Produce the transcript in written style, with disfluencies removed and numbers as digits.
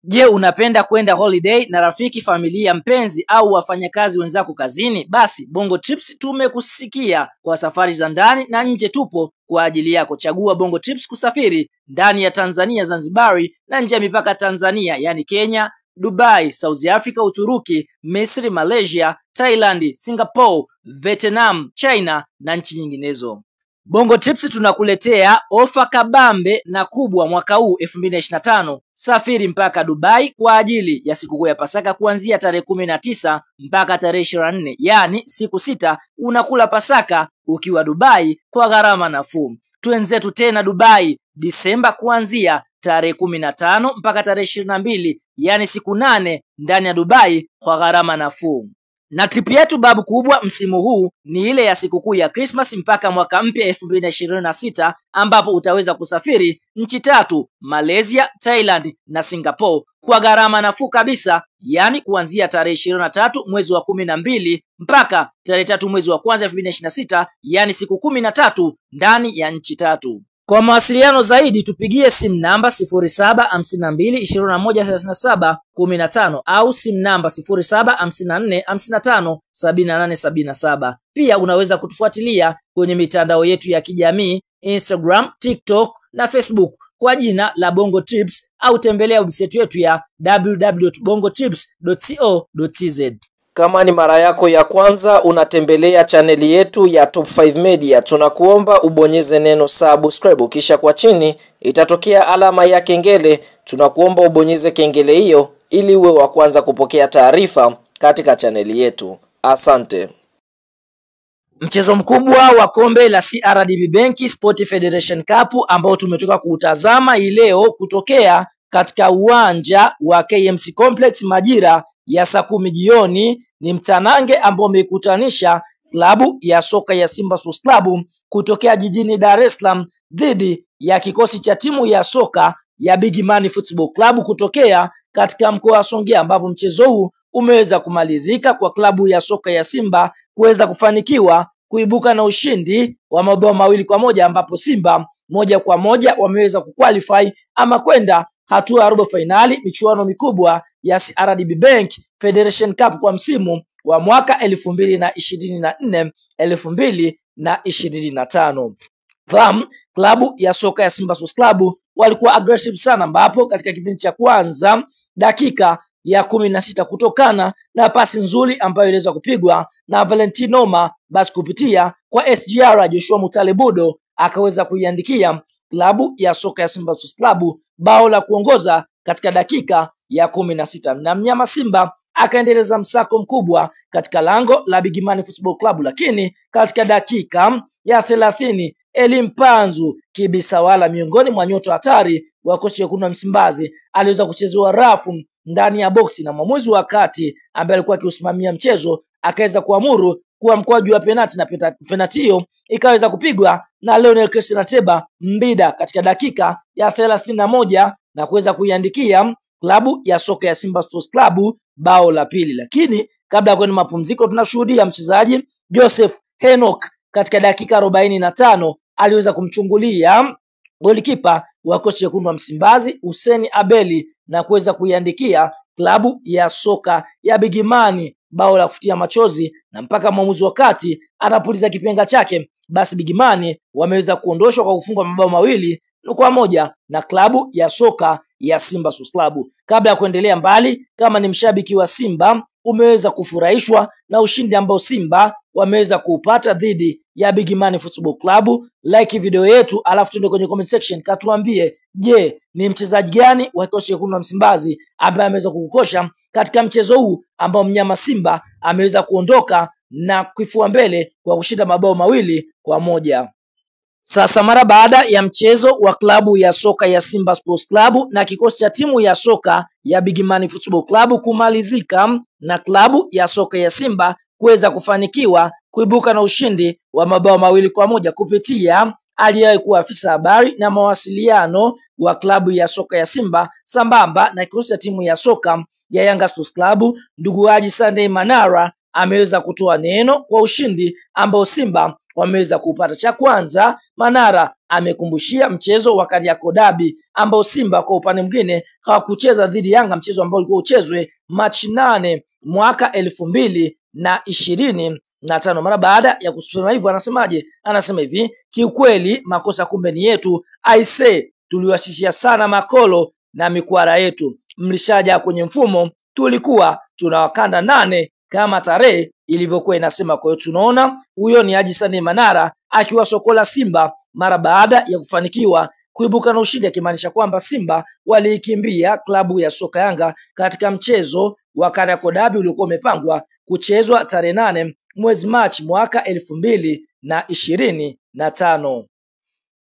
Je, unapenda kwenda holiday na rafiki, familia, mpenzi au wafanyakazi wenzako kazini? Basi Bongo Trips tumekusikia. Kwa safari za ndani na nje tupo kwa ajili yako. Chagua Bongo Trips kusafiri ndani ya Tanzania, Zanzibari na nje ya mipaka Tanzania, yani Kenya, Dubai, South Africa, Uturuki, Misri, Malaysia, Thailand, Singapore, Vietnam, China na nchi nyinginezo. Bongo Trips tunakuletea ofa kabambe na kubwa mwaka huu 2025. Safiri mpaka Dubai kwa ajili ya sikukuu ya Pasaka kuanzia tarehe 19 mpaka tarehe 24. Yani siku 6 unakula Pasaka ukiwa Dubai kwa gharama nafuu. Twenzetu tena Dubai Disemba kuanzia tarehe 15 mpaka tarehe 22, yani siku 8 ndani ya Dubai kwa gharama nafuu. Na trip yetu babu kubwa msimu huu ni ile ya sikukuu ya Christmas mpaka mwaka mpya 2026, ambapo utaweza kusafiri nchi 3: Malaysia, Thailand na Singapore kwa gharama nafuu kabisa, yani kuanzia tarehe 23 mwezi wa 12 mpaka tarehe 3 mwezi wa kwanza 2026, yani siku 13 ndani ya nchi 3. Kwa mawasiliano zaidi tupigie simu namba 0752213715 au simu namba 0754557877. Pia unaweza kutufuatilia kwenye mitandao yetu ya kijamii Instagram, TikTok na Facebook kwa jina la Bongo Trips, au tembelea website yetu ya www.bongotrips.co.tz. Kama ni mara yako ya kwanza unatembelea chaneli yetu ya Top 5 Media, tunakuomba ubonyeze neno subscribe, kisha kwa chini itatokea alama ya kengele. Tunakuomba ubonyeze kengele hiyo ili uwe wa kwanza kupokea taarifa katika chaneli yetu. Asante. Mchezo mkubwa wa kombe la CRDB Bank Sport Federation Cup ambao tumetoka kuutazama hii leo kutokea katika uwanja wa KMC Complex majira ya saa 10 jioni ni mtanange ambao umekutanisha klabu ya soka ya Simba Sports Club kutokea jijini Dar es Salaam dhidi ya kikosi cha timu ya soka ya Big Man Football Club kutokea katika mkoa wa Songea, ambapo mchezo huu umeweza kumalizika kwa klabu ya soka ya Simba kuweza kufanikiwa kuibuka na ushindi wa mabao 2-1, ambapo Simba moja kwa moja wameweza kuqualify ama kwenda hatua ya robo finali michuano mikubwa ya CRDB Bank Federation Cup kwa msimu wa mwaka 2024-2025. Klabu ya soka ya Simba Sports Club walikuwa aggressive sana, ambapo katika kipindi cha kwanza dakika ya 16 kutokana na pasi nzuri ambayo iliweza kupigwa na Valentino basi kupitia kwa SGR Joshua Mutale Budo akaweza kuiandikia klabu ya soka ya Simba Sports Club bao la kuongoza katika dakika ya 16, na mnyama Simba akaendeleza msako mkubwa katika lango la Big Man Football Club, lakini katika dakika ya 30 Elimpanzu Kibisawala, miongoni mwa nyota hatari wa kosi wekundu wa Msimbazi, aliweza kuchezewa rafu ndani ya boksi na mwamuzi wa kati ambaye alikuwa akiusimamia mchezo akaweza kuamuru kuwa mkwaju wa penalti, na penalti hiyo ikaweza kupigwa na Lionel Christian Ateba Mbida katika dakika ya 31 na kuweza kuiandikia klabu ya soka ya Simba Sports Club bao la pili. Lakini kabla ya kwenda mapumziko, tunashuhudia mchezaji Joseph Henok katika dakika 45 aliweza kumchungulia golikipa wa kosi wekundu wa Msimbazi Hussein Abeli na kuweza kuiandikia klabu ya soka ya Big Man bao la kufutia machozi, na mpaka mwamuzi wakati anapuliza kipenga chake, basi Big Man wameweza kuondoshwa kwa kufungwa mabao 2-1 na klabu ya soka ya Simba Sports Club. Kabla ya kuendelea mbali, kama ni mshabiki wa Simba umeweza kufurahishwa na ushindi ambao Simba wameweza kuupata dhidi ya Big Man Football Club, like video yetu alafu tuende kwenye comment section katuambie, je, ni mchezaji gani wa kikosi chekundu wa Msimbazi ambaye ameweza kukukosha katika mchezo huu ambao mnyama Simba ameweza kuondoka na kifua mbele kwa kushinda mabao 2-1. Sasa mara baada ya mchezo wa klabu ya soka ya Simba Sports Club na kikosi cha timu ya soka ya Big Man Football Club kumalizika na klabu ya soka ya Simba kuweza kufanikiwa kuibuka na ushindi wa mabao 2-1 kupitia aliyewahi kuwa afisa habari na mawasiliano wa klabu ya soka ya Simba sambamba na kikosi cha timu ya soka ya Yanga Sports Club, ndugu Haji Sunday Manara ameweza kutoa neno kwa ushindi ambao Simba wameweza kupata. Cha kwanza, Manara amekumbushia mchezo wa Kariakoo Derby ambao Simba kwa upande mwingine hawakucheza dhidi Yanga, mchezo ambao ulikuwa uchezwe Machi 8 mwaka 2025. Mara baada ya kusema hivyo anasemaje? Anasema hivi: kiukweli makosa kumbe ni yetu, aise, tuliwashishia sana makolo na mikwara yetu, mlishaja kwenye mfumo, tulikuwa tunawakanda 8 kama tarehe ilivyokuwa inasema. Kwa hiyo tunaona huyo ni Haji Sande Manara akiwa sokola Simba mara baada ya kufanikiwa kuibuka na ushindi, akimaanisha kwamba Simba waliikimbia klabu ya soka Yanga katika mchezo wa Kariakoo Derby uliokuwa umepangwa kuchezwa tarehe 8 mwezi Machi mwaka 2025.